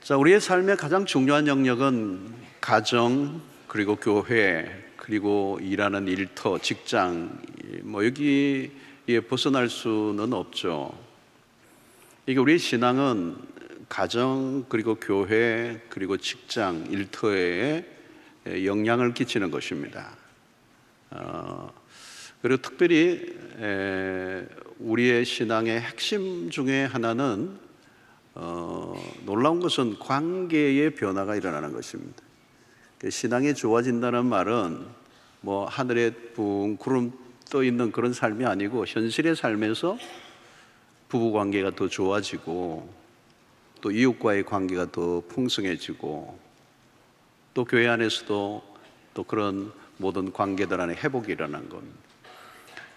자, 우리의 삶의 가장 중요한 영역은 가정, 그리고 교회, 그리고 일하는 일터, 직장, 여기에 벗어날 수는 없죠. 이게 우리의 신앙은 가정, 그리고 교회, 그리고 직장, 일터에 영향을 끼치는 것입니다. 그리고 특별히 우리의 신앙의 핵심 중에 하나는 놀라운 것은 관계의 변화가 일어나는 것입니다. 신앙이 좋아진다는 말은 하늘에 붕 구름 떠 있는 그런 삶이 아니고 현실의 삶에서 부부 관계가 더 좋아지고 또 이웃과의 관계가 더 풍성해지고 또 교회 안에서도 또 그런 모든 관계들 안에 회복이 일어나는 겁니다.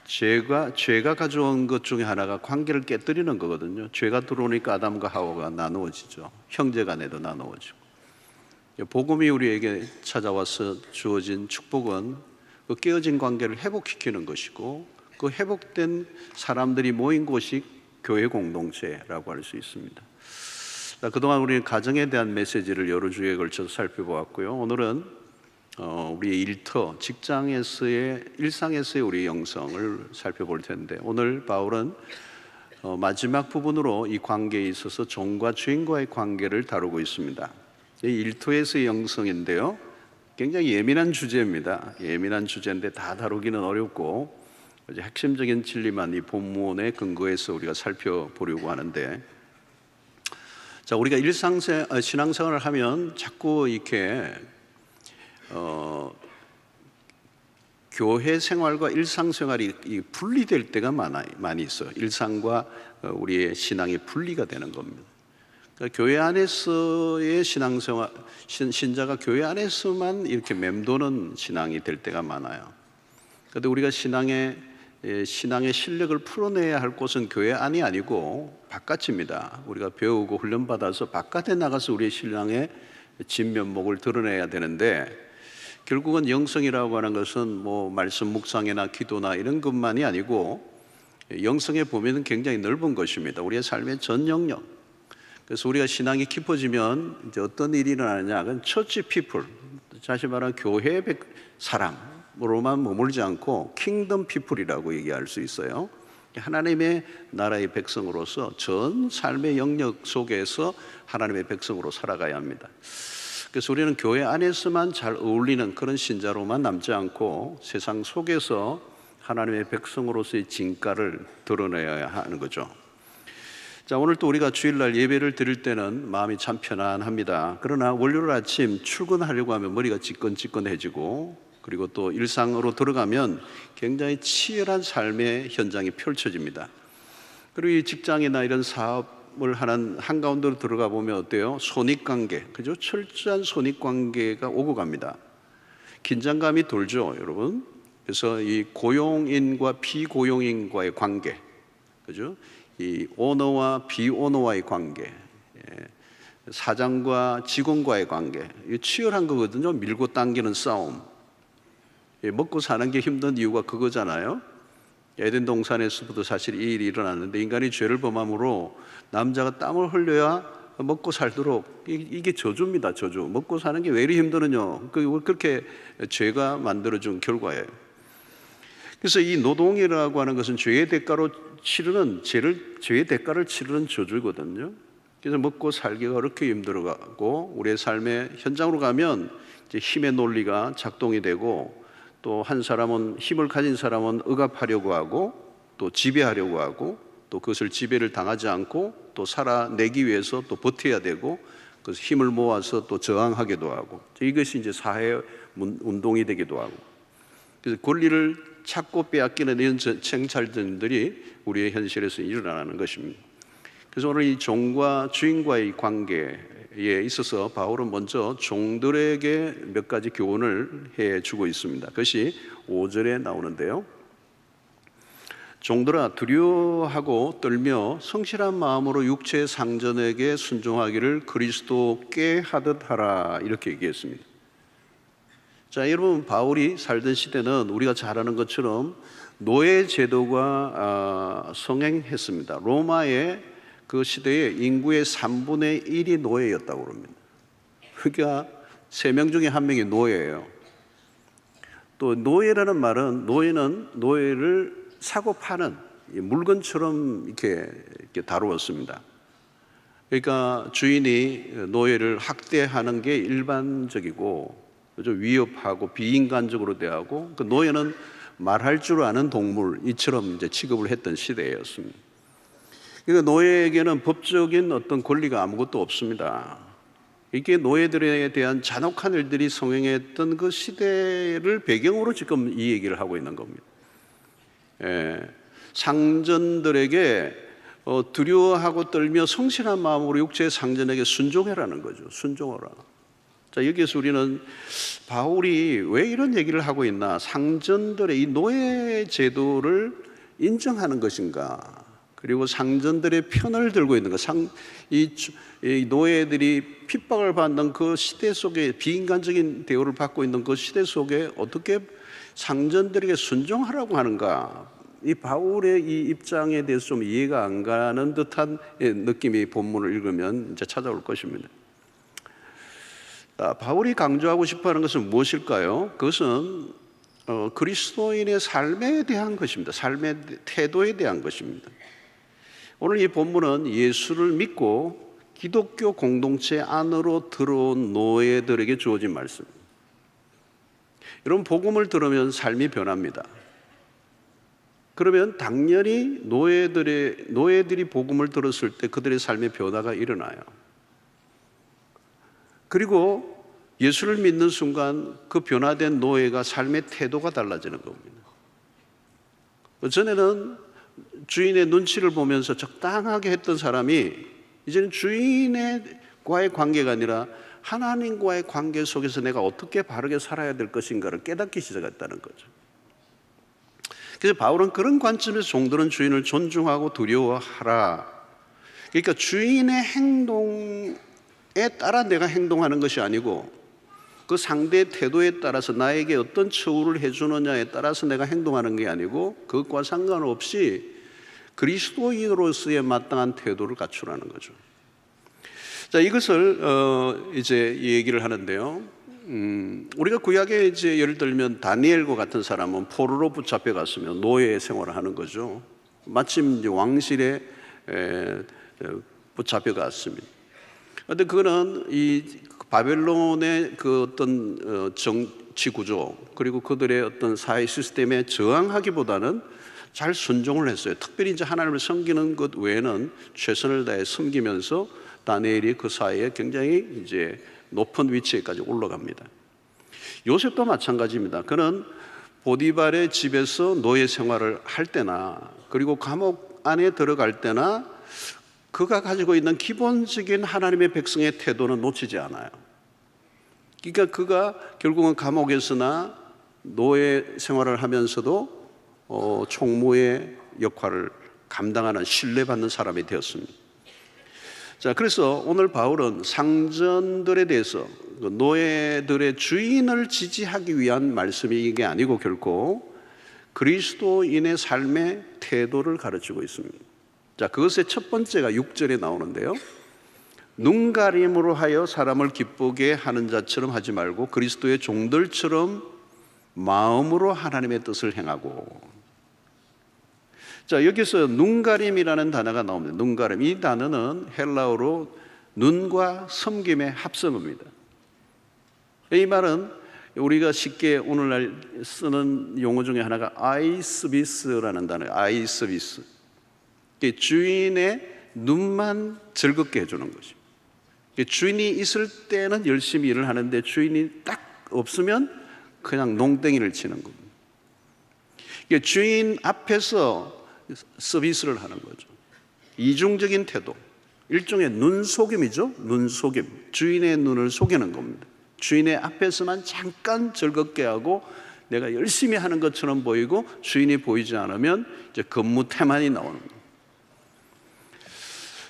죄가 가져온 것 중에 하나가 관계를 깨뜨리는 거거든요. 죄가 들어오니까 아담과 하와가 나누어지죠. 형제 간에도 나누어지고. 복음이 우리에게 찾아와서 주어진 축복은 그 깨어진 관계를 회복시키는 것이고, 그 회복된 사람들이 모인 곳이 교회 공동체라고 할 수 있습니다. 그동안 우리는 가정에 대한 메시지를 여러 주에 걸쳐서 살펴보았고요. 오늘은 우리의 일터, 직장에서의, 일상에서의 우리 영성을 살펴볼 텐데, 오늘 바울은 마지막 부분으로 이 관계에 있어서 종과 주인과의 관계를 다루고 있습니다. 이 일터에서의 영성인데요, 굉장히 예민한 주제입니다. 예민한 주제인데 다 다루기는 어렵고 핵심적인 진리만 이 본문의 근거에서 우리가 살펴보려고 하는데, 자, 우리가 신앙생활을 하면 자꾸 이렇게 교회 생활과 일상생활이 분리될 때가 많이 있어요. 일상과 우리의 신앙이 분리가 되는 겁니다. 그러니까 교회 안에서의 신앙생활, 신자가 교회 안에서만 이렇게 맴도는 신앙이 될 때가 많아요. 그런데 우리가 신앙의 실력을 풀어내야 할 곳은 교회 안이 아니고 바깥입니다. 우리가 배우고 훈련받아서 바깥에 나가서 우리의 신앙의 진면목을 드러내야 되는데, 결국은 영성이라고 하는 것은 말씀 묵상이나 기도나 이런 것만이 아니고 영성에 보면 굉장히 넓은 것입니다. 우리의 삶의 전 영역. 그래서 우리가 신앙이 깊어지면 이제 어떤 일이 일어나느냐, 그건 처치 피플, 다시 말하면 교회 사람으로만 머물지 않고 킹덤 피플이라고 얘기할 수 있어요. 하나님의 나라의 백성으로서 전 삶의 영역 속에서 하나님의 백성으로 살아가야 합니다. 그래서 우리는 교회 안에서만 잘 어울리는 그런 신자로만 남지 않고 세상 속에서 하나님의 백성으로서의 진가를 드러내야 하는 거죠. 자, 오늘 또 우리가 주일날 예배를 드릴 때는 마음이 참 편안합니다. 그러나 월요일 아침 출근하려고 하면 머리가 찌끈찌끈해지고, 그리고 또 일상으로 들어가면 굉장히 치열한 삶의 현장이 펼쳐집니다. 그리고 이 직장이나 이런 사업을 하는 한가운데로 들어가 보면 어때요? 손익관계, 그죠? 철저한 손익관계가 오고 갑니다. 긴장감이 돌죠, 여러분. 그래서 이 고용인과 비고용인과의 관계, 그죠? 이 오너와 비오너와의 관계, 사장과 직원과의 관계, 이게 치열한 거거든요. 밀고 당기는 싸움. 먹고 사는 게 힘든 이유가 그거잖아요. 에덴 동산에서부터 사실 이 일이 일어났는데, 인간이 죄를 범함으로 남자가 땀을 흘려야 먹고 살도록, 이게 저주입니다. 저주. 먹고 사는 게 왜 이리 힘드느냐, 그렇게 죄가 만들어준 결과예요. 그래서 이 노동이라고 하는 것은 죄의 대가를 치르는 저주거든요. 그래서 먹고 살기가 그렇게 힘들어가고, 우리의 삶의 현장으로 가면 이제 힘의 논리가 작동이 되고, 또 한 사람은, 힘을 가진 사람은 억압하려고 하고 또 지배하려고 하고, 또 그것을 지배를 당하지 않고 또 살아내기 위해서 또 버텨야 되고, 그래서 힘을 모아서 또 저항하기도 하고, 이것이 이제 사회 운동이 되기도 하고, 그래서 권리를 찾고 빼앗기는 이런 쟁탈들이 우리의 현실에서 일어나는 것입니다. 그래서 오늘 이 종과 주인과의 관계에 있어서 바울은 먼저 종들에게 몇 가지 교훈을 해주고 있습니다. 그것이 5절에 나오는데요. 종들아, 두려워하고 떨며 성실한 마음으로 육체의 상전에게 순종하기를 그리스도께 하듯 하라, 이렇게 얘기했습니다. 자, 여러분, 바울이 살던 시대는 우리가 잘 아는 것처럼 노예 제도가 성행했습니다. 로마의 그 시대에 인구의 3분의 1이 노예였다고 그럽니다. 그러니까 3명 중에 1명이 노예예요. 또 노예라는 말은 노예를 사고 파는 물건처럼 이렇게 다루었습니다. 그러니까 주인이 노예를 학대하는 게 일반적이고 위협하고 비인간적으로 대하고 그 노예는 말할 줄 아는 동물 이처럼 이제 취급을 했던 시대였습니다. 그러니까 노예에게는 법적인 어떤 권리가 아무것도 없습니다. 이게 노예들에 대한 잔혹한 일들이 성행했던 그 시대를 배경으로 지금 이 얘기를 하고 있는 겁니다. 상전들에게 두려워하고 떨며 성실한 마음으로 육체의 상전에게 순종해라는 거죠. 순종하라. 자, 여기에서 우리는 바울이 왜 이런 얘기를 하고 있나? 상전들의 이 노예 제도를 인정하는 것인가? 그리고 상전들의 편을 들고 있는 것. 이 노예들이 핍박을 받는 그 시대 속에 비인간적인 대우를 받고 있는 그 시대 속에 어떻게 상전들에게 순종하라고 하는가? 이 바울의 이 입장에 대해서 좀 이해가 안 가는 듯한 느낌이 본문을 읽으면 이제 찾아올 것입니다. 바울이 강조하고 싶어하는 것은 무엇일까요? 그것은 그리스도인의 삶에 대한 것입니다. 삶의 태도에 대한 것입니다. 오늘 이 본문은 예수를 믿고 기독교 공동체 안으로 들어온 노예들에게 주어진 말씀입니다. 여러분, 복음을 들으면 삶이 변합니다. 그러면 당연히 노예들이 복음을 들었을 때 그들의 삶의 변화가 일어나요. 그리고 예수를 믿는 순간 그 변화된 노예가 삶의 태도가 달라지는 겁니다. 전에는 주인의 눈치를 보면서 적당하게 했던 사람이 이제는 주인과의 관계가 아니라 하나님과의 관계 속에서 내가 어떻게 바르게 살아야 될 것인가를 깨닫기 시작했다는 거죠. 그래서 바울은 그런 관점에서 종들은 주인을 존중하고 두려워하라. 그러니까 주인의 행동에 따라 내가 행동하는 것이 아니고 그 상대의 태도에 따라서 나에게 어떤 처우를 해주느냐에 따라서 내가 행동하는 게 아니고 그것과 상관없이 그리스도인으로서의 마땅한 태도를 갖추라는 거죠. 자, 이것을 이제 얘기를 하는데요. 우리가 구약에 이제 예를 들면 다니엘과 같은 사람은 포로로 붙잡혀 갔으면 노예 생활을 하는 거죠. 마침 이제 왕실에 붙잡혀 갔습니다. 그런데 그거는 이 바벨론의 그 어떤 정치 구조 그리고 그들의 어떤 사회 시스템에 저항하기보다는 잘 순종을 했어요. 특별히 이제 하나님을 섬기는 것 외에는 최선을 다해 섬기면서 다니엘이 그 사이에 굉장히 이제 높은 위치에까지 올라갑니다. 요셉도 마찬가지입니다. 그는 보디발의 집에서 노예 생활을 할 때나 그리고 감옥 안에 들어갈 때나 그가 가지고 있는 기본적인 하나님의 백성의 태도는 놓치지 않아요. 그러니까 그가 결국은 감옥에서나 노예 생활을 하면서도 총무의 역할을 감당하는 신뢰받는 사람이 되었습니다. 자, 그래서 오늘 바울은 상전들에 대해서 노예들의 주인을 지지하기 위한 말씀이 이게 아니고 결코 그리스도인의 삶의 태도를 가르치고 있습니다. 자, 그것의 첫 번째가 6절에 나오는데요. 눈가림으로 하여 사람을 기쁘게 하는 자처럼 하지 말고 그리스도의 종들처럼 마음으로 하나님의 뜻을 행하고. 자, 여기서 눈가림이라는 단어가 나옵니다. 눈가림. 이 단어는 헬라어로 눈과 섬김의 합성어입니다. 이 말은 우리가 쉽게 오늘날 쓰는 용어 중에 하나가 아이서비스라는 단어예요. 아이서비스. 주인의 눈만 즐겁게 해주는 것입니다. 주인이 있을 때는 열심히 일을 하는데 주인이 딱 없으면 그냥 농땡이를 치는 겁니다. 주인 앞에서 서비스를 하는 거죠. 이중적인 태도, 일종의 눈속임이죠. 눈속임, 주인의 눈을 속이는 겁니다. 주인의 앞에서만 잠깐 즐겁게 하고 내가 열심히 하는 것처럼 보이고 주인이 보이지 않으면 이제 근무 태만이 나오는 거예요.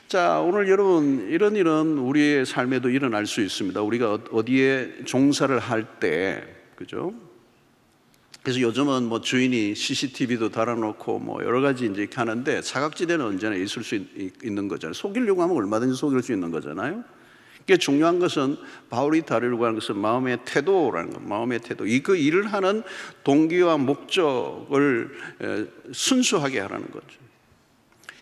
자, 오늘 여러분 이런 일은 우리의 삶에도 일어날 수 있습니다. 우리가 어디에 종사를 할 때, 그죠? 그래서 요즘은 뭐 주인이 CCTV도 달아놓고 뭐 여러 가지 이제 이렇게 하는데 사각지대는 언제나 있을 수 있는 거잖아요. 속이려고 하면 얼마든지 속일 수 있는 거잖아요. 이게 중요한 것은 바울이 다루려고 하는 것은 마음의 태도라는 거, 마음의 태도. 그 일을 하는 동기와 목적을 순수하게 하라는 거죠.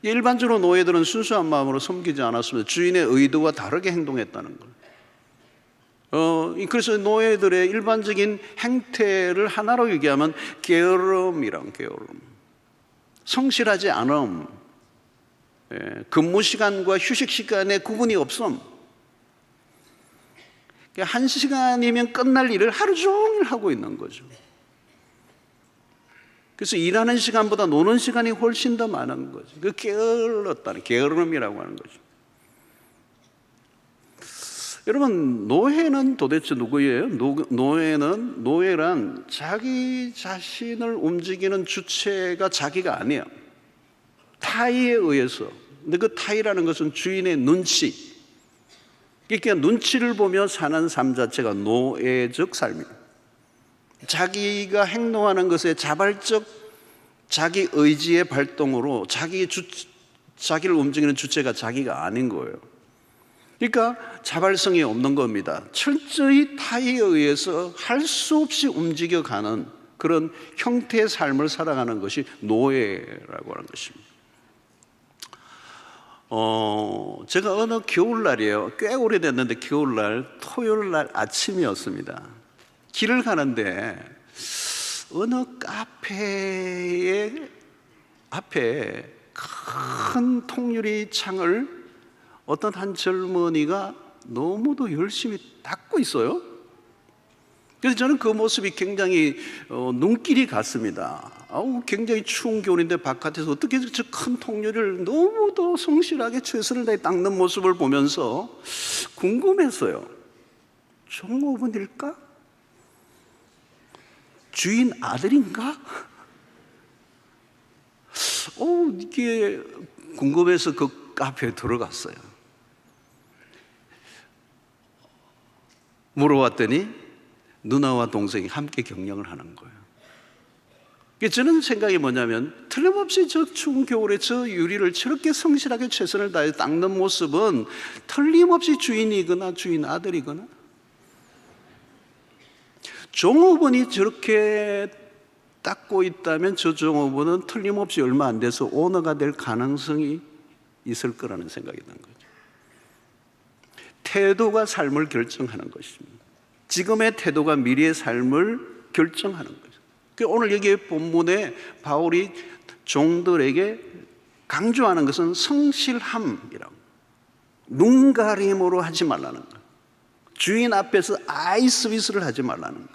일반적으로 노예들은 순수한 마음으로 섬기지 않았습니다. 주인의 의도와 다르게 행동했다는 거예요. 그래서 노예들의 일반적인 행태를 하나로 얘기하면 게으름이란 게으름, 성실하지 않음, 근무 시간과 휴식 시간에 구분이 없음. 1시간이면 끝날 일을 하루 종일 하고 있는 거죠. 그래서 일하는 시간보다 노는 시간이 훨씬 더 많은 거죠. 그 게을렀다는 게으름이라고 하는 거죠. 여러분, 노예는 도대체 누구예요? 노예란 자기 자신을 움직이는 주체가 자기가 아니에요. 타의에 의해서. 근데 그 타의라는 것은 주인의 눈치. 그러니까 눈치를 보며 사는 삶 자체가 노예적 삶이에요. 자기가 행동하는 것에 자발적 자기 의지의 발동으로 자기를 움직이는 주체가 자기가 아닌 거예요. 그러니까 자발성이 없는 겁니다. 철저히 타의에 의해서 할 수 없이 움직여가는 그런 형태의 삶을 살아가는 것이 노예라고 하는 것입니다. 제가 어느 겨울날이에요. 꽤 오래됐는데 겨울날 토요일날 아침이었습니다. 길을 가는데 어느 카페의 앞에 큰 통유리 창을 어떤 한 젊은이가 너무도 열심히 닦고 있어요. 그래서 저는 그 모습이 굉장히 눈길이 갔습니다. 굉장히 추운 겨울인데 바깥에서 어떻게 저 큰 통유리를 너무도 성실하게 최선을 다해 닦는 모습을 보면서 궁금했어요. 종업원일까? 주인 아들인가? 이게 궁금해서 그 카페에 들어갔어요. 물어봤더니 누나와 동생이 함께 경영을 하는 거예요. 저는 생각이 뭐냐면 틀림없이 저 추운 겨울에 저 유리를 저렇게 성실하게 최선을 다해 닦는 모습은 틀림없이 주인이거나 주인 아들이거나 종업원이 저렇게 닦고 있다면 저 종업원은 틀림없이 얼마 안 돼서 오너가 될 가능성이 있을 거라는 생각이 든 거죠. 태도가 삶을 결정하는 것입니다. 지금의 태도가 미래의 삶을 결정하는 거죠. 오늘 여기 본문에 바울이 종들에게 강조하는 것은 성실함이라고, 눈가림으로 하지 말라는 거예요. 주인 앞에서 아이 서비스를 하지 말라는 거예요.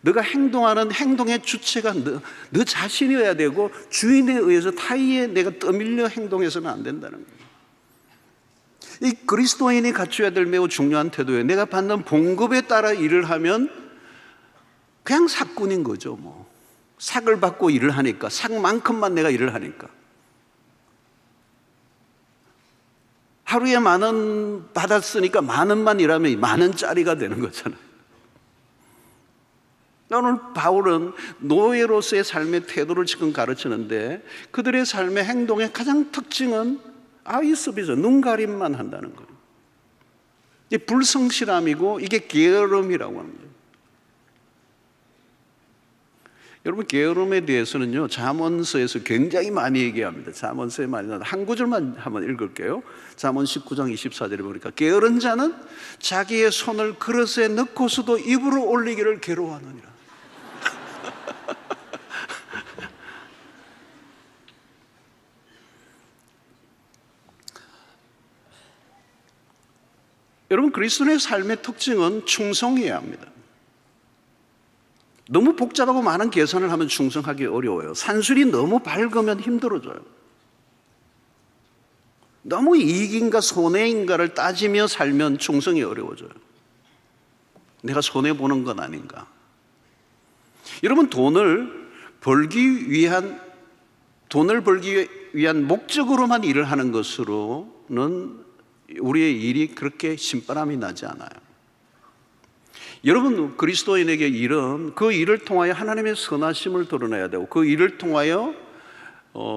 너가 행동하는 행동의 주체가 너 자신이어야 되고 주인에 의해서 타의에 내가 떠밀려 행동해서는 안 된다는 거예요. 이 그리스도인이 갖춰야 될 매우 중요한 태도예요. 내가 받는 봉급에 따라 일을 하면 그냥 삭군인 거죠. 뭐 삭을 받고 일을 하니까, 삭만큼만 내가 일을 하니까. 하루에 10,000원 받았으니까 10,000원만 일하면 10,000원짜리가 되는 거잖아요. 오늘 바울은 노예로서의 삶의 태도를 지금 가르치는데 그들의 삶의 행동의 가장 특징은 아이 서비스, 눈가림만 한다는 거예요. 이게 불성실함이고 이게 게으름이라고 하는 거예요. 여러분, 게으름에 대해서는요 잠언서에서 굉장히 많이 얘기합니다. 잠언서에 많이 나와요. 한 구절만 한번 읽을게요. 잠언 19장 24절에 보니까 게으른 자는 자기의 손을 그릇에 넣고서도 입으로 올리기를 괴로워하느니라. 여러분, 그리스도인의 삶의 특징은 충성이어야 합니다. 너무 복잡하고 많은 계산을 하면 충성하기 어려워요. 산술이 너무 밝으면 힘들어져요. 너무 이익인가 손해인가를 따지며 살면 충성이 어려워져요. 내가 손해보는 건 아닌가. 여러분, 돈을 벌기 위한 목적으로만 일을 하는 것으로는 우리의 일이 그렇게 신바람이 나지 않아요. 여러분, 그리스도인에게 일은 그 일을 통하여 하나님의 선하심을 드러내야 되고, 그 일을 통하여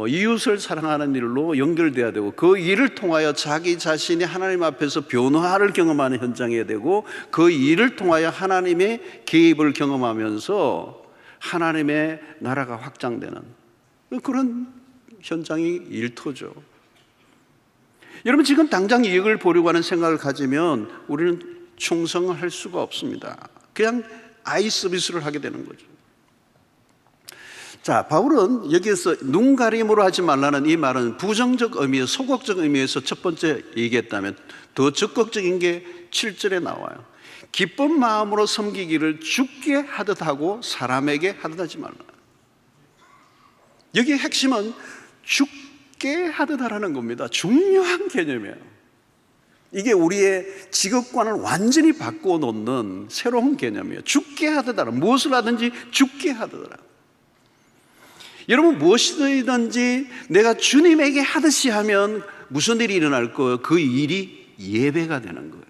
이웃을 사랑하는 일로 연결돼야 되고, 그 일을 통하여 자기 자신이 하나님 앞에서 변화를 경험하는 현장이 되고, 그 일을 통하여 하나님의 개입을 경험하면서 하나님의 나라가 확장되는 그런 현장이 일터죠. 여러분, 지금 당장 이익을 보려고 하는 생각을 가지면 우리는 충성을 할 수가 없습니다. 그냥 아이 서비스를 하게 되는 거죠. 자, 바울은 여기에서 눈 가림으로 하지 말라는 이 말은 부정적 의미에서, 소극적 의미에서 첫 번째 얘기했다면, 더 적극적인 게 7절에 나와요. 기쁜 마음으로 섬기기를 주께 하듯 하고 사람에게 하듯 하지 말라. 여기의 핵심은 주께 하듯 하라는 겁니다. 중요한 개념이에요. 이게 우리의 직업관을 완전히 바꾸어 놓는 새로운 개념이에요. 주께 하듯 하라. 무엇을 하든지 주께 하듯 하라. 여러분, 무엇이든지 내가 주님에게 하듯이 하면 무슨 일이 일어날 거예요? 그 일이 예배가 되는 거예요.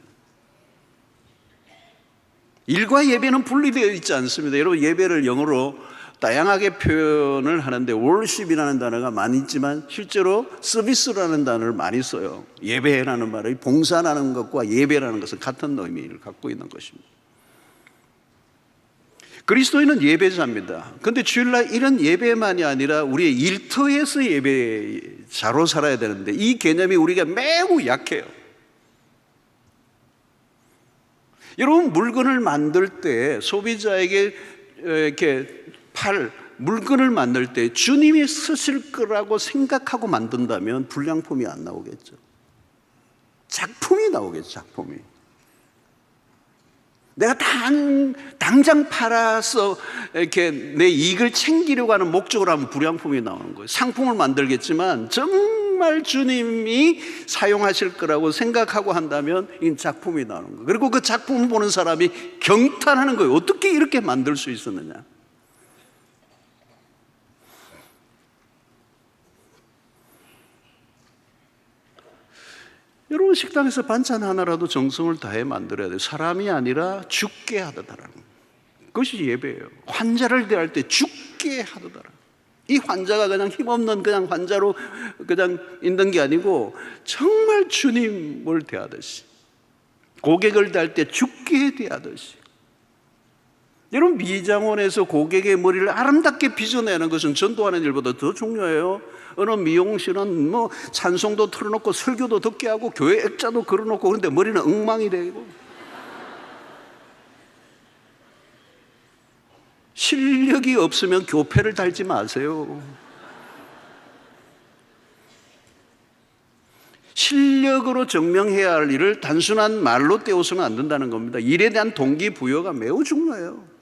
일과 예배는 분리되어 있지 않습니다. 여러분, 예배를 영어로 다양하게 표현을 하는데 worship이라는 단어가 많이 있지만 실제로 서비스라는 단어를 많이 써요. 예배라는 말이 봉사라는 것과 예배라는 것은 같은 의미를 갖고 있는 것입니다. 그리스도인은 예배자입니다. 그런데 주일날 이런 예배만이 아니라 우리의 일터에서 예배자로 살아야 되는데 이 개념이 우리가 매우 약해요. 여러분, 물건을 만들 때 소비자에게 이렇게 물건을 만들 때 주님이 쓰실 거라고 생각하고 만든다면 불량품이 안 나오겠죠. 작품이 나오겠죠. 작품이. 내가 당장 팔아서 이렇게 내 이익을 챙기려고 하는 목적으로 하면 불량품이 나오는 거예요. 상품을 만들겠지만 정말 주님이 사용하실 거라고 생각하고 한다면 이 작품이 나오는 거예요. 그리고 그 작품을 보는 사람이 경탄하는 거예요. 어떻게 이렇게 만들 수 있었느냐. 여러분, 식당에서 반찬 하나라도 정성을 다해 만들어야 돼요. 사람이 아니라 죽게 하듯 하라는 거예요. 그것이 예배예요. 환자를 대할 때 죽게 하듯 하라. 이 환자가 그냥 힘없는 그냥 환자로 그냥 있는 게 아니고 정말 주님을 대하듯이, 고객을 대할 때 죽게 대하듯이. 여러분, 미장원에서 고객의 머리를 아름답게 빚어내는 것은 전도하는 일보다 더 중요해요. 어느 미용실은 뭐 찬송도 틀어놓고 설교도 듣게 하고 교회 액자도 걸어놓고 그런데 머리는 엉망이 되고. 실력이 없으면 교패를 달지 마세요. 실력으로 증명해야 할 일을 단순한 말로 때워서는 안 된다는 겁니다. 일에 대한 동기부여가 매우 중요해요.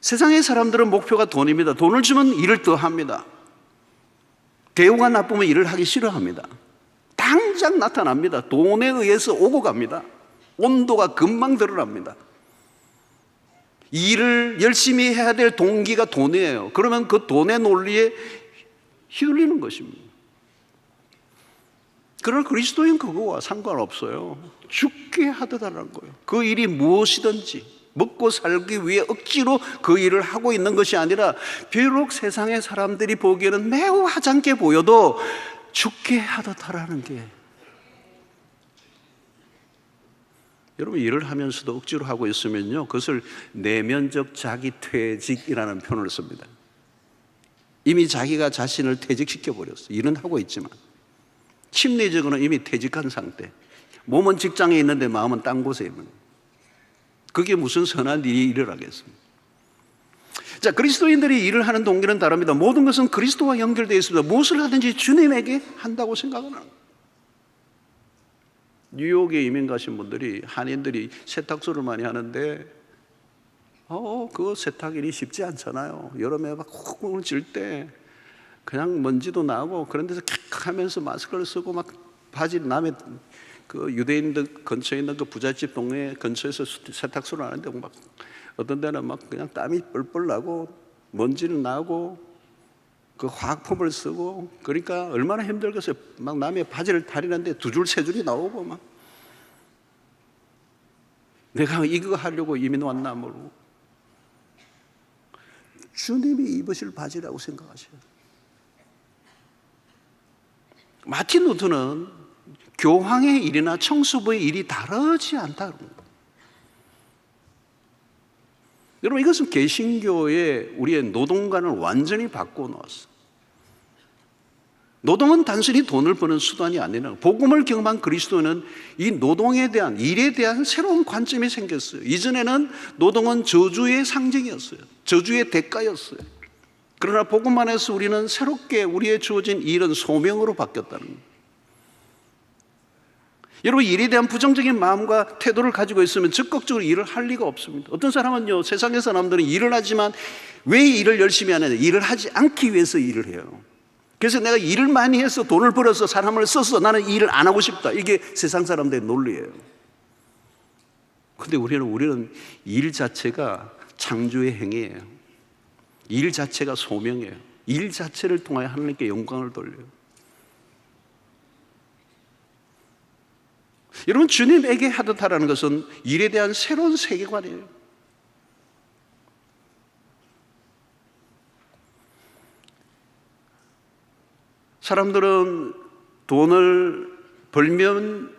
세상의 사람들은 목표가 돈입니다. 돈을 주면 일을 더 합니다. 대우가 나쁘면 일을 하기 싫어합니다. 당장 나타납니다. 돈에 의해서 오고 갑니다. 온도가 금방 드러납니다. 일을 열심히 해야 될 동기가 돈이에요. 그러면 그 돈의 논리에 휘둘리는 것입니다. 그러나 그리스도인 그거와 상관없어요. 죽게 하듯 하라는 거예요. 그 일이 무엇이든지 먹고 살기 위해 억지로 그 일을 하고 있는 것이 아니라 비록 세상의 사람들이 보기에는 매우 하찮게 보여도 죽게 하듯 하라는 게, 여러분, 일을 하면서도 억지로 하고 있으면요, 그것을 내면적 자기퇴직이라는 표현을 씁니다. 이미 자기가 자신을 퇴직시켜 버렸어요. 일은 하고 있지만 심리적으로는 이미 퇴직한 상태. 몸은 직장에 있는데 마음은 딴 곳에 있는 거예요. 그게 무슨 선한 일이 일어나겠습니까? 자, 그리스도인들이 일을 하는 동기는 다릅니다. 모든 것은 그리스도와 연결되어 있습니다. 무엇을 하든지 주님에게 한다고 생각하는 거예요. 뉴욕에 이민 가신 분들이, 한인들이 세탁소를 많이 하는데 그 세탁일이 쉽지 않잖아요. 여름에 막 콧구멍을 질 때 그냥 먼지도 나고 그런 데서 캬 하면서 마스크를 쓰고 막 바지 남의 그 유대인들 근처에 있는 그 부잣집 동네 근처에서 세탁소를 하는데 막 어떤 데는 막 그냥 땀이 뻘뻘 나고 먼지는 나고 그 화학품을 쓰고, 그러니까 얼마나 힘들겠어요. 막 남의 바지를 다리는데 두 줄 세 줄이 나오고 막. 내가 이거 하려고 이민 왔나 모르고. 주님이 입으실 바지라고 생각하셔요. 마틴 루터는 교황의 일이나 청소부의 일이 다르지 않다고 합니다. 여러분, 이것은 개신교의 우리의 노동관을 완전히 바꿔놓았어요. 노동은 단순히 돈을 버는 수단이 아니라 복음을 경험한 그리스도는 이 노동에 대한, 일에 대한 새로운 관점이 생겼어요. 이전에는 노동은 저주의 상징이었어요. 저주의 대가였어요. 그러나 복음 안에서 우리는 새롭게 우리의 주어진 일은 소명으로 바뀌었다는 거예요. 여러분, 일에 대한 부정적인 마음과 태도를 가지고 있으면 적극적으로 일을 할 리가 없습니다. 어떤 사람은요, 세상의 사람들은 일을 하지만 왜 일을 열심히 하느냐? 일을 하지 않기 위해서 일을 해요. 그래서 내가 일을 많이 해서 돈을 벌어서 사람을 써서 나는 일을 안 하고 싶다. 이게 세상 사람들의 논리예요. 근데 우리는 일 자체가 창조의 행위예요. 일 자체가 소명이에요. 일 자체를 통하여 하나님께 영광을 돌려요. 여러분, 주님에게 하듯 하라는 것은 일에 대한 새로운 세계관이에요. 사람들은 돈을 벌면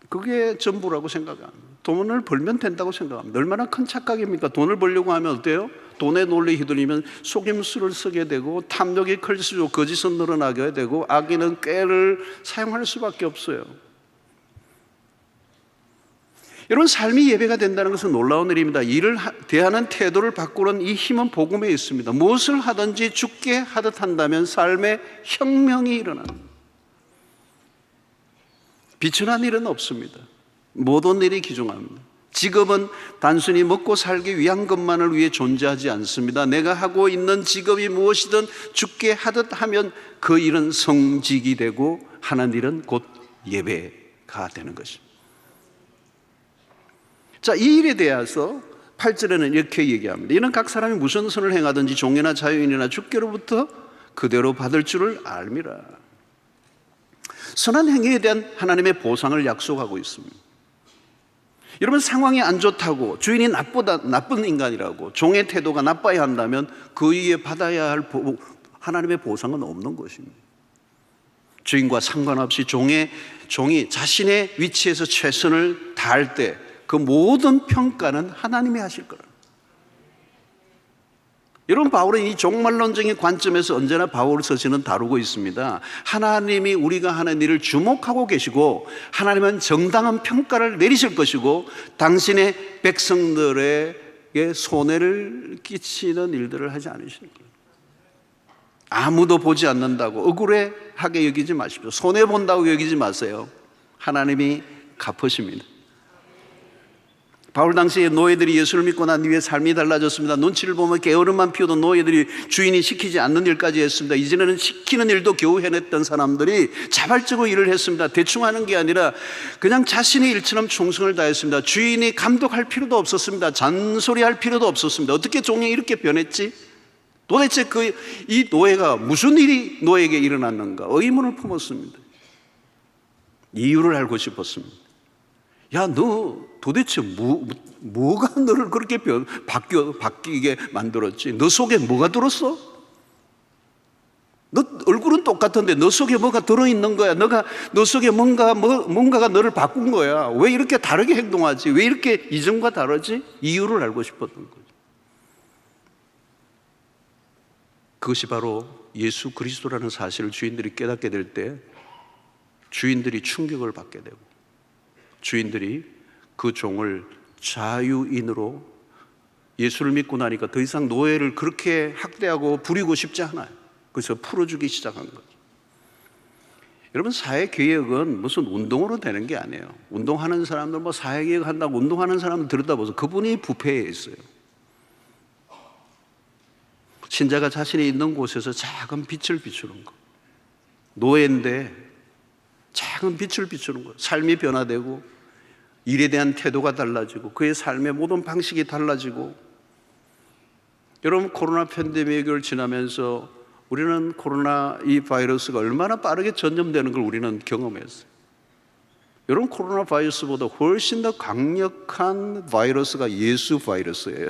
그게 전부라고 생각합니다. 돈을 벌면 된다고 생각합니다. 얼마나 큰 착각입니까? 돈을 벌려고 하면 어때요? 돈의 논리에 휘둘리면 속임수를 쓰게 되고 탐욕이 클수록 거짓은 늘어나게 되고 악인은 꾀를 사용할 수밖에 없어요. 여러분, 삶이 예배가 된다는 것은 놀라운 일입니다. 일을 대하는 태도를 바꾸는 이 힘은 복음에 있습니다. 무엇을 하든지 주께 하듯 한다면 삶의 혁명이 일어납니다. 비천한 일은 없습니다. 모든 일이 귀중합니다. 직업은 단순히 먹고 살기 위한 것만을 위해 존재하지 않습니다. 내가 하고 있는 직업이 무엇이든 주께 하듯 하면 그 일은 성직이 되고 하는 일은 곧 예배가 되는 것입니다. 자, 이 일에 대해서 8절에는 이렇게 얘기합니다. 이는 각 사람이 무슨 선을 행하든지 종이나 자유인이나 주께로부터 그대로 받을 줄을 알미라. 선한 행위에 대한 하나님의 보상을 약속하고 있습니다. 여러분, 상황이 안 좋다고 주인이 나쁜 인간이라고 종의 태도가 나빠야 한다면 그 위에 받아야 할 하나님의 보상은 없는 것입니다. 주인과 상관없이 종이 자신의 위치에서 최선을 다할 때 그 모든 평가는 하나님이 하실 거라. 여러분, 바울은 이 종말론적인 관점에서 언제나 바울 서신은 다루고 있습니다. 하나님이 우리가 하는 일을 주목하고 계시고 하나님은 정당한 평가를 내리실 것이고 당신의 백성들에게 손해를 끼치는 일들을 하지 않으실 거예요. 아무도 보지 않는다고 억울해하게 여기지 마십시오. 손해본다고 여기지 마세요. 하나님이 갚으십니다. 바울 당시에 노예들이 예수를 믿고 난 뒤에 삶이 달라졌습니다. 눈치를 보면 게으름만 피우던 노예들이 주인이 시키지 않는 일까지 했습니다. 이전에는 시키는 일도 겨우 해냈던 사람들이 자발적으로 일을 했습니다. 대충 하는 게 아니라 그냥 자신의 일처럼 충성을 다했습니다. 주인이 감독할 필요도 없었습니다. 잔소리할 필요도 없었습니다. 어떻게 종이 이렇게 변했지? 도대체 이 노예가 무슨 일이 노예에게 일어났는가? 의문을 품었습니다. 이유를 알고 싶었습니다. 야, 너 도대체 뭐가 너를 그렇게 바뀌게 만들었지? 너 속에 뭐가 들었어? 너 얼굴은 똑같은데 너 속에 뭐가 들어있는 거야? 너 속에 뭔가가 너를 바꾼 거야. 왜 이렇게 다르게 행동하지? 왜 이렇게 이전과 다르지? 이유를 알고 싶었던 거죠. 그것이 바로 예수 그리스도라는 사실을 주인들이 깨닫게 될 때 주인들이 충격을 받게 되고 주인들이 그 종을 자유인으로 예수를 믿고 나니까 더 이상 노예를 그렇게 학대하고 부리고 싶지 않아요. 그래서 풀어주기 시작한 거죠. 여러분, 사회개혁은 무슨 운동으로 되는 게 아니에요. 운동하는 사람들 사회개혁 한다고 운동하는 사람들 들여다보서 그분이 부패해 있어요. 신자가 자신이 있는 곳에서 작은 빛을 비추는 거. 노예인데 작은 빛을 비추는 거예요. 삶이 변화되고 일에 대한 태도가 달라지고 그의 삶의 모든 방식이 달라지고. 여러분, 코로나 팬데믹을 지나면서 우리는 코로나 이 바이러스가 얼마나 빠르게 전염되는 걸 우리는 경험했어요. 여러분, 코로나 바이러스보다 훨씬 더 강력한 바이러스가 예수 바이러스예요.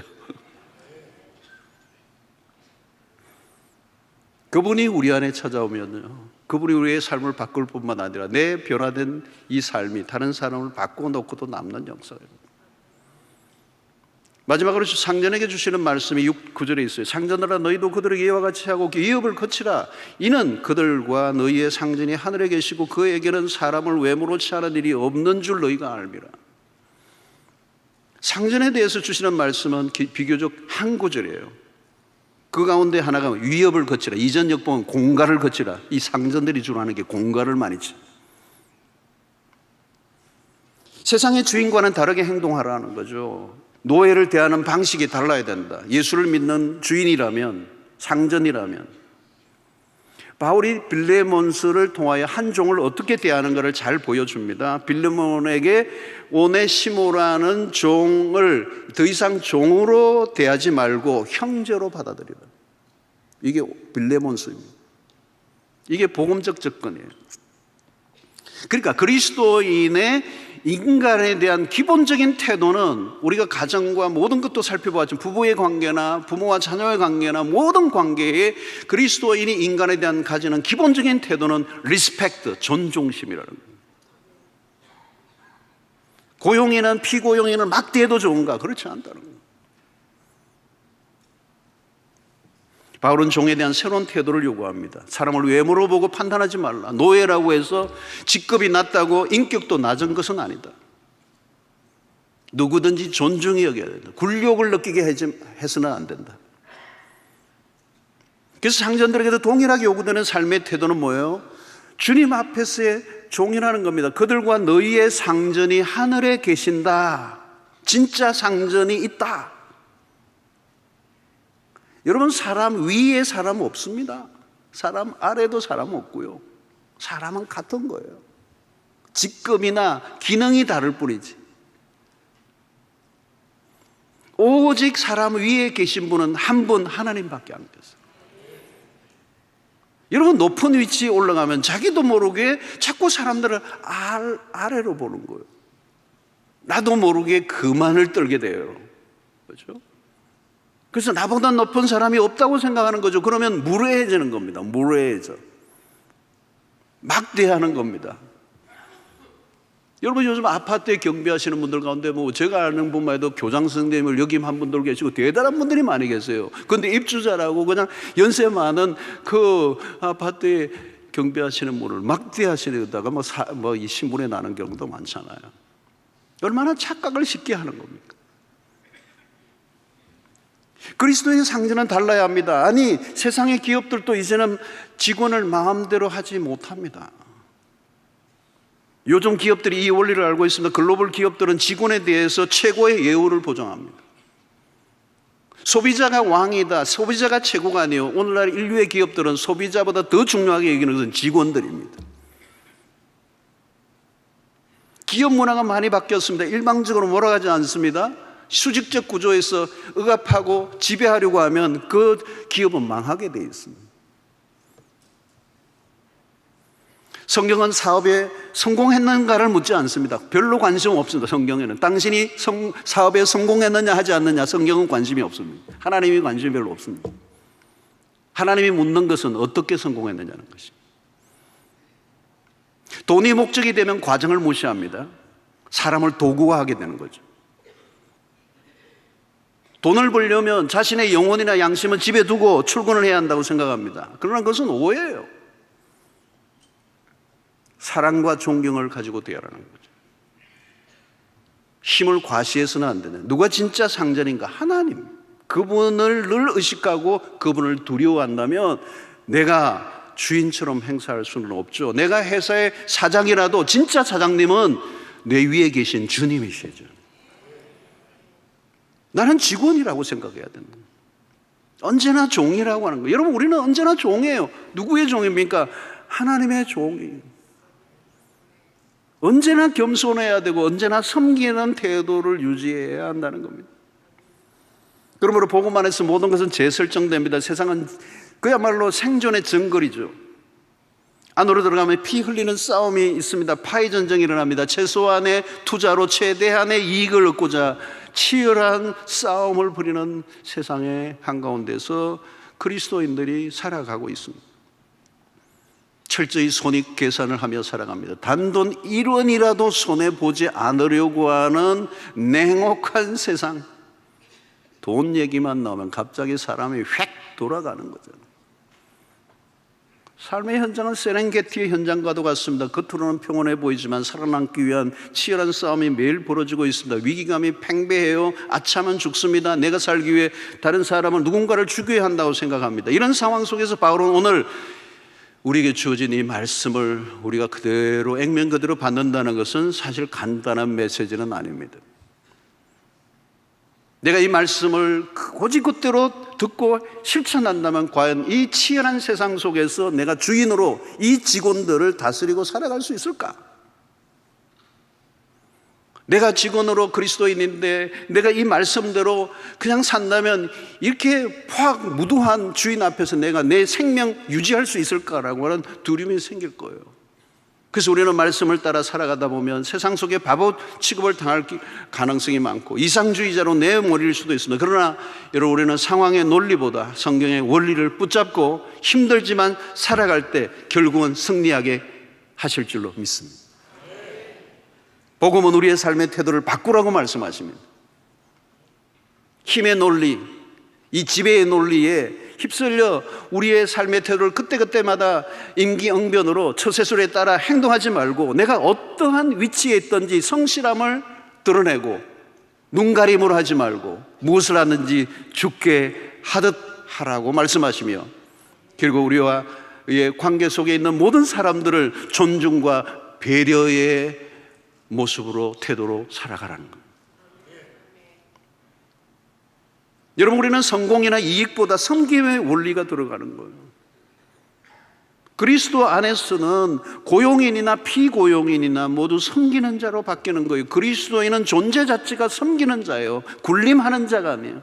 그분이 우리 안에 찾아오면요, 그분이 우리의 삶을 바꿀 뿐만 아니라 내 변화된 이 삶이 다른 사람을 바꿔놓고도 남는 역사예요. 마지막으로 상전에게 주시는 말씀이 9절에 있어요. 상전들아, 너희도 그들에게 이와 같이 하고 기업을 거치라. 이는 그들과 너희의 상전이 하늘에 계시고 그에게는 사람을 외모로 취하는 일이 없는 줄 너희가 알미라. 상전에 대해서 주시는 말씀은 비교적 한 구절이에요. 그 가운데 하나가 위협을 거치라. 이전 역봉은 공갈을 거치라. 이 상전들이 주로 하는 게 공갈을 많이 치. 세상의 주인과는 다르게 행동하라는 거죠. 노예를 대하는 방식이 달라야 된다. 예수를 믿는 주인이라면, 상전이라면. 바울이 빌레몬스를 통하여 한 종을 어떻게 대하는가를 잘 보여줍니다. 빌레몬에게 오네시모라는 종을 더 이상 종으로 대하지 말고 형제로 받아들이라. 이게 빌레몬스입니다. 이게 복음적 접근이에요. 그러니까 그리스도인의 인간에 대한 기본적인 태도는 우리가 가정과 모든 것도 살펴보았지만 부부의 관계나 부모와 자녀의 관계나 모든 관계에 그리스도인이 인간에 대한 가지는 기본적인 태도는 리스펙트, 존중심이라는 거예요. 고용인은 피고용인을 막대해도 좋은가? 그렇지 않다는 거예요. 바울은 종에 대한 새로운 태도를 요구합니다. 사람을 외모로 보고 판단하지 말라. 노예라고 해서 직급이 낮다고 인격도 낮은 것은 아니다. 누구든지 존중히 여겨야 된다. 굴욕을 느끼게 해서는 안 된다. 그래서 상전들에게도 동일하게 요구되는 삶의 태도는 뭐예요? 주님 앞에서의 종이라는 겁니다. 그들과 너희의 상전이 하늘에 계신다. 진짜 상전이 있다. 여러분, 사람 위에 사람 없습니다. 사람 아래도 사람 없고요. 사람은 같은 거예요. 직급이나 기능이 다를 뿐이지. 오직 사람 위에 계신 분은 한 분, 하나님밖에 안 계세요. 여러분, 높은 위치에 올라가면 자기도 모르게 자꾸 사람들을 아래로 보는 거예요. 나도 모르게 그만을 떨게 돼요. 그렇죠? 그래서 나보다 높은 사람이 없다고 생각하는 거죠. 그러면 무례해지는 겁니다. 무례해져. 막대하는 겁니다. 여러분, 요즘 아파트에 경비하시는 분들 가운데 제가 아는 분만 해도 교장 선생님을 역임한 분들 계시고 대단한 분들이 많이 계세요. 그런데 입주자라고 그냥 연세 많은 그 아파트에 경비하시는 분을 막대하시려다가 이 신문에 나는 경우도 많잖아요. 얼마나 착각을 쉽게 하는 겁니까? 그리스도의 상전은 달라야 합니다. 아니, 세상의 기업들도 이제는 직원을 마음대로 하지 못합니다. 요즘 기업들이 이 원리를 알고 있습니다. 글로벌 기업들은 직원에 대해서 최고의 예우를 보장합니다. 소비자가 왕이다, 소비자가 최고가 아니에요. 오늘날 인류의 기업들은 소비자보다 더 중요하게 여기는 것은 직원들입니다. 기업 문화가 많이 바뀌었습니다. 일방적으로 몰아가지 않습니다. 수직적 구조에서 억압하고 지배하려고 하면 그 기업은 망하게 되어 있습니다. 성경은 사업에 성공했는가를 묻지 않습니다. 별로 관심 없습니다. 성경에는 당신이 사업에 성공했느냐 하지 않느냐, 성경은 관심이 없습니다. 하나님이 관심이 별로 없습니다. 하나님이 묻는 것은 어떻게 성공했느냐는 것입니다. 돈이 목적이 되면 과정을 무시합니다. 사람을 도구화하게 되는 거죠. 돈을 벌려면 자신의 영혼이나 양심은 집에 두고 출근을 해야 한다고 생각합니다. 그러나 그것은 오해예요. 사랑과 존경을 가지고 대하라는 거죠. 힘을 과시해서는 안 되는, 누가 진짜 상전인가? 하나님. 그분을 늘 의식하고 그분을 두려워한다면 내가 주인처럼 행사할 수는 없죠. 내가 회사의 사장이라도 진짜 사장님은 내 위에 계신 주님이시죠. 나는 직원이라고 생각해야 된다. 언제나 종이라고 하는 거예요. 여러분, 우리는 언제나 종이에요. 누구의 종입니까? 하나님의 종이에요. 언제나 겸손해야 되고 언제나 섬기는 태도를 유지해야 한다는 겁니다. 그러므로 복음 안에서 모든 것은 재설정됩니다. 세상은 그야말로 생존의 정글이죠. 안으로 들어가면 피 흘리는 싸움이 있습니다. 파의 전쟁이 일어납니다. 최소한의 투자로 최대한의 이익을 얻고자 치열한 싸움을 벌이는 세상의 한가운데서 그리스도인들이 살아가고 있습니다. 철저히 손익 계산을 하며 살아갑니다. 단돈 1원이라도 손해보지 않으려고 하는 냉혹한 세상. 돈 얘기만 나오면 갑자기 사람이 휙 돌아가는 거죠. 삶의 현장은 세렝게티의 현장과도 같습니다. 겉으로는 평온해 보이지만 살아남기 위한 치열한 싸움이 매일 벌어지고 있습니다. 위기감이 팽배해요. 아차하면 죽습니다. 내가 살기 위해 다른 사람을 누군가를 죽여야 한다고 생각합니다. 이런 상황 속에서 바울은 오늘 우리에게 주어진 이 말씀을 우리가 그대로 액면 그대로 받는다는 것은 사실 간단한 메시지는 아닙니다. 내가 이 말씀을 고지곳대로 듣고 실천한다면 과연 이 치열한 세상 속에서 내가 주인으로 이 직원들을 다스리고 살아갈 수 있을까? 내가 직원으로 그리스도인인데 내가 이 말씀대로 그냥 산다면 이렇게 포악 무도한 주인 앞에서 내가 내 생명 유지할 수 있을까라고 하는 두려움이 생길 거예요. 그래서 우리는 말씀을 따라 살아가다 보면 세상 속에 바보 취급을 당할 가능성이 많고 이상주의자로 내몰릴 수도 있습니다. 그러나 여러분, 우리는 상황의 논리보다 성경의 원리를 붙잡고 힘들지만 살아갈 때 결국은 승리하게 하실 줄로 믿습니다. 복음은 우리의 삶의 태도를 바꾸라고 말씀하십니다. 힘의 논리, 이 지배의 논리에 휩쓸려 우리의 삶의 태도를 그때그때마다 임기응변으로 처세술에 따라 행동하지 말고 내가 어떠한 위치에 있든지 성실함을 드러내고 눈가림으로 하지 말고 무엇을 하든지 주께 하듯 하라고 말씀하시며 결국 우리와 의 관계 속에 있는 모든 사람들을 존중과 배려의 모습으로 태도로 살아가라는 겁니다. 여러분, 우리는 성공이나 이익보다 섬김의 원리가 들어가는 거예요. 그리스도 안에서는 고용인이나 피고용인이나 모두 섬기는 자로 바뀌는 거예요. 그리스도인은 존재 자체가 섬기는 자예요. 굴림하는 자가 아니에요.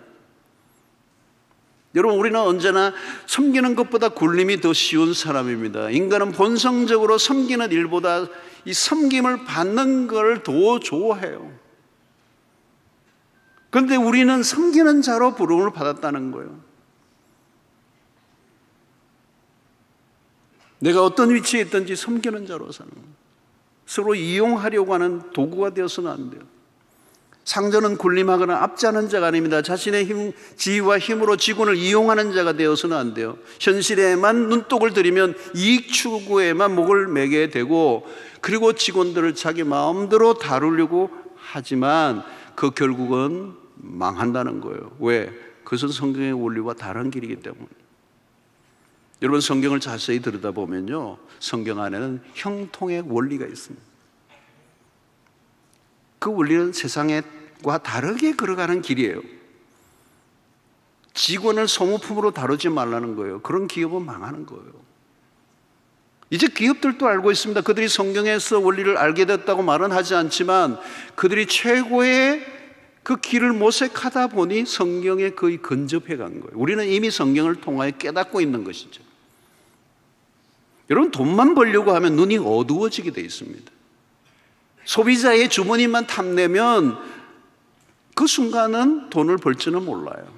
여러분, 우리는 언제나 섬기는 것보다 굴림이 더 쉬운 사람입니다. 인간은 본성적으로 섬기는 일보다 이 섬김을 받는 걸 더 좋아해요. 그런데 우리는 섬기는 자로 부름을 받았다는 거예요. 내가 어떤 위치에 있든지 섬기는 자로 사는 거예요. 서로 이용하려고 하는 도구가 되어서는 안 돼요. 상전은 굴림하거나 압제하는 자가 아닙니다. 자신의 지위와 힘으로 직원을 이용하는 자가 되어서는 안 돼요. 현실에만 눈독을 들이면 이익 추구에만 목을 매게 되고 그리고 직원들을 자기 마음대로 다루려고 하지만 그 결국은 망한다는 거예요. 왜? 그것은 성경의 원리와 다른 길이기 때문에. 여러분, 성경을 자세히 들여다보면요, 성경 안에는 형통의 원리가 있습니다. 그 원리는 세상과 다르게 걸어가는 길이에요. 직원을 소모품으로 다루지 말라는 거예요. 그런 기업은 망하는 거예요. 이제 기업들도 알고 있습니다. 그들이 성경에서 원리를 알게 됐다고 말은 하지 않지만 그들이 최고의 그 길을 모색하다 보니 성경에 거의 근접해 간 거예요. 우리는 이미 성경을 통하여 깨닫고 있는 것이죠. 여러분, 돈만 벌려고 하면 눈이 어두워지게 돼 있습니다. 소비자의 주머니만 탐내면 그 순간은 돈을 벌지는 몰라요.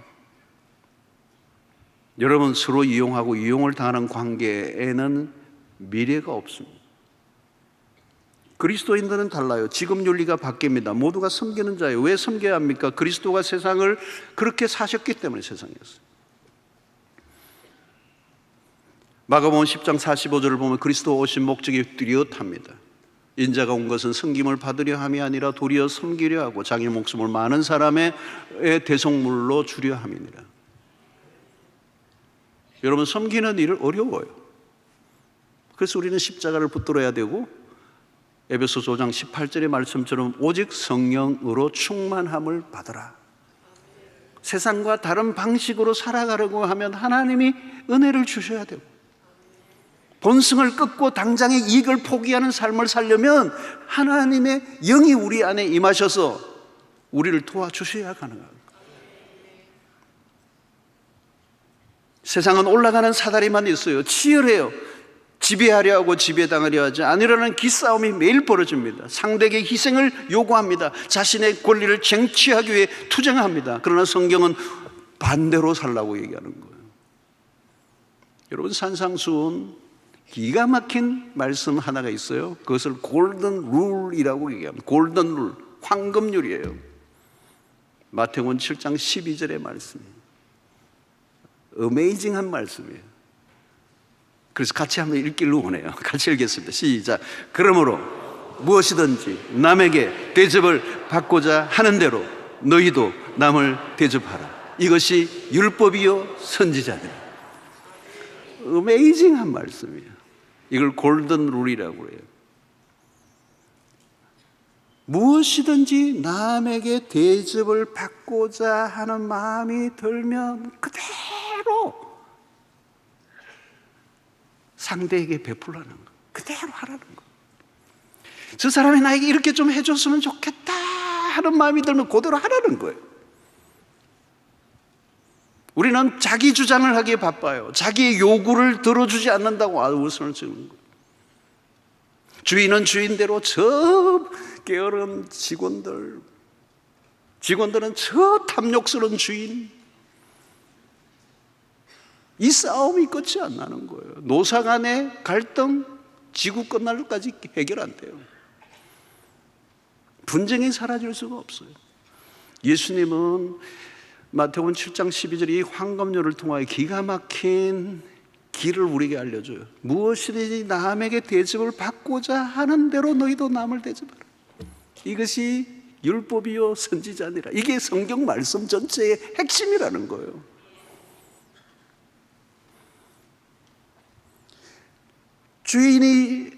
여러분, 서로 이용하고 이용을 당하는 관계에는 미래가 없습니다. 그리스도인들은 달라요. 지금 윤리가 바뀝니다. 모두가 섬기는 자예요. 왜 섬겨야 합니까? 그리스도가 세상을 그렇게 사셨기 때문에 세상에서. 마가복음 10장 45절을 보면 그리스도 오신 목적이 뚜렷합니다. 인자가 온 것은 섬김을 받으려 함이 아니라 도리어 섬기려 하고 자기 목숨을 많은 사람의 대속물로 주려 함이니라. 여러분, 섬기는 일은 어려워요. 그래서 우리는 십자가를 붙들어야 되고 에베소서 5장 18절의 말씀처럼 오직 성령으로 충만함을 받으라. 세상과 다른 방식으로 살아가려고 하면 하나님이 은혜를 주셔야 되고 본성을 끊고 당장의 이익을 포기하는 삶을 살려면 하나님의 영이 우리 안에 임하셔서 우리를 도와주셔야 가능합니다. 세상은 올라가는 사다리만 있어요. 치열해요. 지배하려 하고 지배당하려 하지 않으려는 기싸움이 매일 벌어집니다. 상대에게 희생을 요구합니다. 자신의 권리를 쟁취하기 위해 투쟁합니다. 그러나 성경은 반대로 살라고 얘기하는 거예요. 여러분, 산상수훈 기가 막힌 말씀 하나가 있어요. 그것을 골든 룰이라고 얘기합니다. 골든 룰, 황금률이에요. 마태복음 7장 12절의 말씀이에요. 어메이징한 말씀이에요. 그래서 같이 한번 읽기를 원해요. 같이 읽겠습니다. 시작. 그러므로 무엇이든지 남에게 대접을 받고자 하는 대로 너희도 남을 대접하라. 이것이 율법이요 선지자니라. 어메이징한 말씀이에요. 이걸 골든 룰이라고 해요. 무엇이든지 남에게 대접을 받고자 하는 마음이 들면 그대로 상대에게 베풀라는 거, 그대로 하라는 거. 저 사람이 나에게 이렇게 좀 해줬으면 좋겠다 하는 마음이 들면 그대로 하라는 거예요. 우리는 자기 주장을 하기에 바빠요. 자기의 요구를 들어주지 않는다고 웃음을 주는 거예요. 주인은 주인대로 저 게으른 직원들은 저 탐욕스러운 주인, 이 싸움이 끝이 안 나는 거예요. 노사 간의 갈등 지구 끝날 때까지 해결 안 돼요. 분쟁이 사라질 수가 없어요. 예수님은 마태복음 7장 12절 이 황금률을 통하여 기가 막힌 길을 우리에게 알려줘요. 무엇이든지 남에게 대접을 받고자 하는 대로 너희도 남을 대접하라. 이것이 율법이요 선지자니라. 이게 성경 말씀 전체의 핵심이라는 거예요. 주인이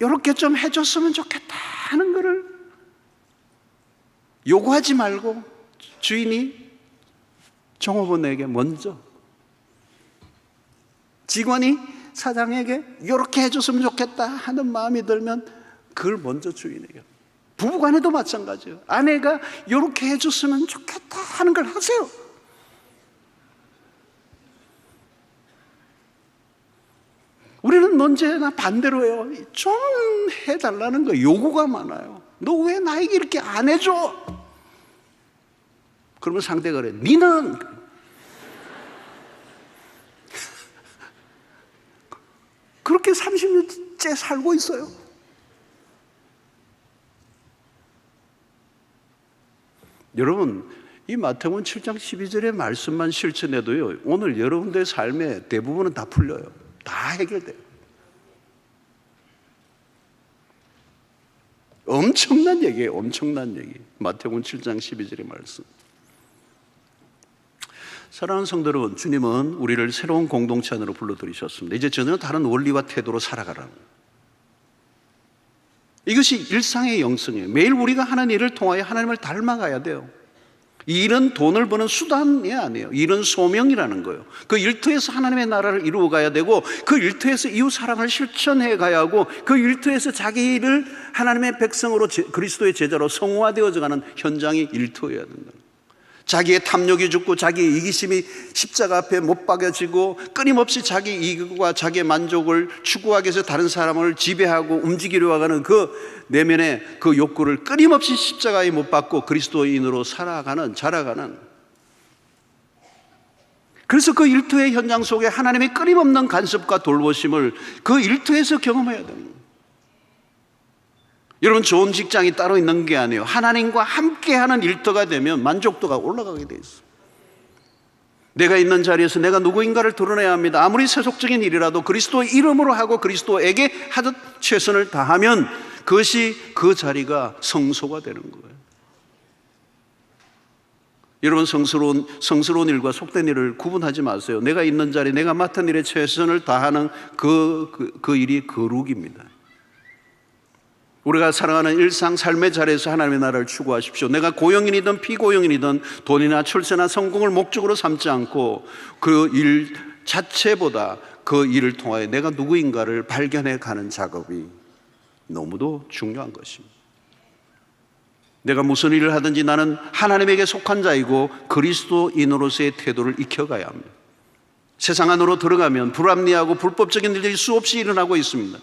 이렇게 좀 해줬으면 좋겠다 하는 거를 요구하지 말고 주인이 종업원에게 먼저, 직원이 사장에게 이렇게 해줬으면 좋겠다 하는 마음이 들면 그걸 먼저 주인에게. 부부간에도 마찬가지예요. 아내가 이렇게 해줬으면 좋겠다 하는 걸 하세요. 우리는 언제나 반대로 해요. 좀 해달라는 거 요구가 많아요. 너 왜 나에게 이렇게 안 해줘? 그러면 상대가 그래. 니는 그렇게 30년째 살고 있어요. 여러분, 이 마태복음 7장 12절의 말씀만 실천해도요, 오늘 여러분들의 삶의 대부분은 다 풀려요. 다 해결돼요. 엄청난 얘기예요. 엄청난 얘기. 마태복음 7장 12절의 말씀. 사랑하는 성도 여러분, 주님은 우리를 새로운 공동체 안으로 불러들이셨습니다. 이제 전혀 다른 원리와 태도로 살아가라는, 이것이 일상의 영성이에요. 매일 우리가 하는 일을 통하여 하나님을 닮아가야 돼요. 이 일은 돈을 버는 수단이 아니에요. 일은 소명이라는 거예요. 그 일터에서 하나님의 나라를 이루어가야 되고, 그 일터에서 이웃 사랑을 실천해 가야 하고, 그 일터에서 자기 일을 하나님의 백성으로 그리스도의 제자로 성화되어져 가는 현장이 일터여야 된다. 자기의 탐욕이 죽고 자기의 이기심이 십자가 앞에 못 박여지고, 끊임없이 자기 이익과 자기의 만족을 추구하기 위해서 다른 사람을 지배하고 움직이려 하는 그 내면의 그 욕구를 끊임없이 십자가에 못 박고 그리스도인으로 살아가는, 자라가는, 그래서 그 일터의 현장 속에 하나님의 끊임없는 간섭과 돌보심을 그 일터에서 경험해야 됩니다. 여러분, 좋은 직장이 따로 있는 게 아니에요. 하나님과 함께하는 일터가 되면 만족도가 올라가게 돼 있어요. 내가 있는 자리에서 내가 누구인가를 드러내야 합니다. 아무리 세속적인 일이라도 그리스도의 이름으로 하고 그리스도에게 하듯 최선을 다하면 그것이 그 자리가 성소가 되는 거예요. 여러분, 성스러운 일과 속된 일을 구분하지 마세요. 내가 있는 자리, 내가 맡은 일에 최선을 다하는 그 일이 거룩입니다. 우리가 살아가는 일상 삶의 자리에서 하나님의 나라를 추구하십시오. 내가 고용인이든 피고용인이든 돈이나 출세나 성공을 목적으로 삼지 않고 그 일 자체보다 그 일을 통하여 내가 누구인가를 발견해 가는 작업이 너무도 중요한 것입니다. 내가 무슨 일을 하든지 나는 하나님에게 속한 자이고 그리스도인으로서의 태도를 익혀가야 합니다. 세상 안으로 들어가면 불합리하고 불법적인 일들이 수없이 일어나고 있습니다.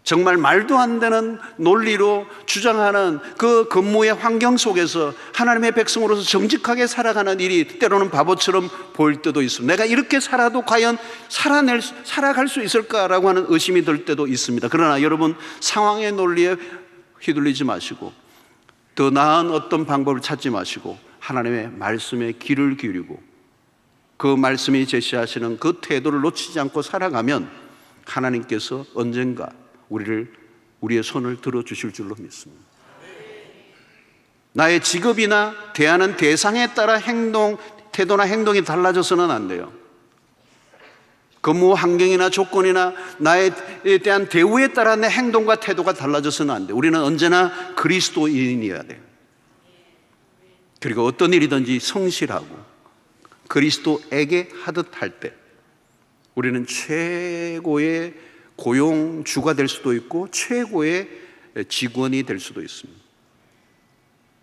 정말 말도 안 되는 논리로 주장하는 그 근무의 환경 속에서 하나님의 백성으로서 정직하게 살아가는 일이 때로는 바보처럼 보일 때도 있습니다. 내가 이렇게 살아도 과연 살아갈 수 있을까라고 하는 의심이 들 때도 있습니다. 그러나 여러분, 상황의 논리에 휘둘리지 마시고 더 나은 어떤 방법을 찾지 마시고 하나님의 말씀에 귀를 기울이고 그 말씀이 제시하시는 그 태도를 놓치지 않고 살아가면 하나님께서 언젠가 우리의 손을 들어주실 줄로 믿습니다. 나의 직업이나 대하는 대상에 따라 태도나 행동이 달라져서는 안 돼요. 근무 환경이나 조건이나 나에 대한 대우에 따라 내 행동과 태도가 달라져서는 안 돼요. 우리는 언제나 그리스도인이어야 돼요. 그리고 어떤 일이든지 성실하고 그리스도에게 하듯 할 때 우리는 최고의 고용주가 될 수도 있고 최고의 직원이 될 수도 있습니다.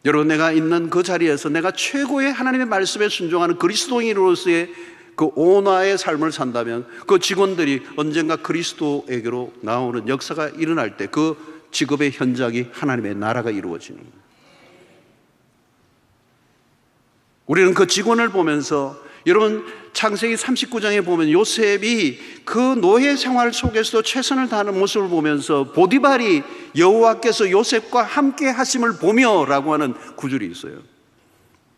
여러분, 내가 있는 그 자리에서 내가 최고의 하나님의 말씀에 순종하는 그리스도인으로서의 그 온화의 삶을 산다면 그 직원들이 언젠가 그리스도에게로 나오는 역사가 일어날 때 그 직업의 현장이 하나님의 나라가 이루어지는 거예요. 우리는 그 직원을 보면서, 여러분, 창세기 39장에 보면 요셉이 그 노예 생활 속에서도 최선을 다하는 모습을 보면서 보디발이 여호와께서 요셉과 함께 하심을 보며 라고 하는 구절이 있어요.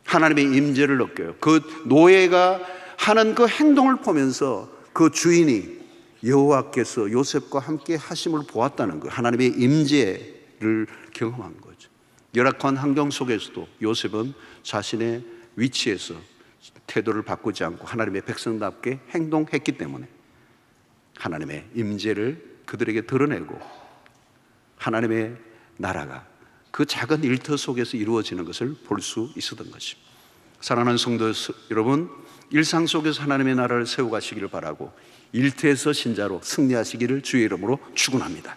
하나님의 임재를 느껴요. 그 노예가 하는 그 행동을 보면서 그 주인이 여호와께서 요셉과 함께 하심을 보았다는 거예요. 하나님의 임재를 경험한 거죠. 열악한 환경 속에서도 요셉은 자신의 위치에서 태도를 바꾸지 않고 하나님의 백성답게 행동했기 때문에 하나님의 임재를 그들에게 드러내고 하나님의 나라가 그 작은 일터 속에서 이루어지는 것을 볼 수 있었던 것입니다. 사랑하는 성도 여러분, 일상 속에서 하나님의 나라를 세워가시기를 바라고 일터에서 신자로 승리하시기를 주의 이름으로 축원합니다.